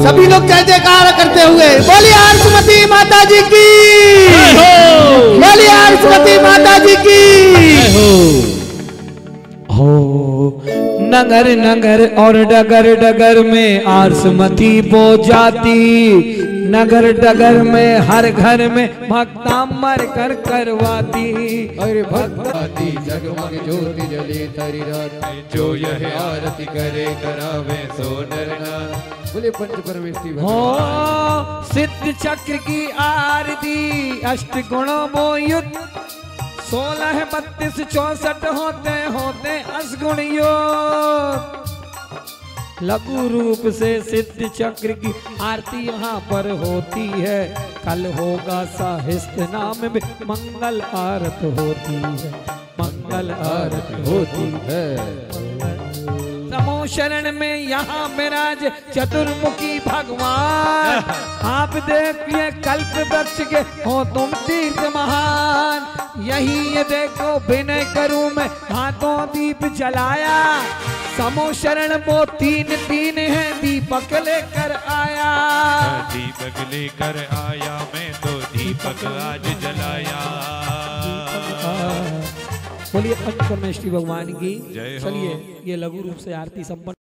सभी लोग जय जयकार करते हुए बोलिए आर्यमती माता जी की, बोलिए आर्यमती माता जी की। हो नगर नगर और डगर डगर में आर्यमती बो जाती, नगर डगर में हर घर में भक्तांबर कर करवाती। अरे भक्ताती जगमग ज्योति जले तरी रात, जो यह आरती करे करावे सो नर नार। बोले पंच परमेश्वरी हो सिद्ध चक्र की आरती, अष्ट गुणों वो युद्ध, 16 32 64 होते होते असगुण योग। लघु रूप से सिद्ध चक्र की आरती यहाँ पर होती है। कल होगा साहित्य नाम में मंगल आरत होती है, मंगल आरत होती है। नमो शरण में यहाँ विराज चतुर्मुखी भगवान। आप देखिए कल्प वृक्ष के हो तुम तीर्थ महान। यही ये देखो विनय करूं मैं हाथों दीप जलाया। समो शरण वो तीन तीन है दीपक लेकर आया। दीपक लेकर आया मैं तो दीपक आज जलाया। बोलिए पंच परमेश्वरी भगवान की। जय हो। चलिए ये लघु रूप से आरती संपन्न।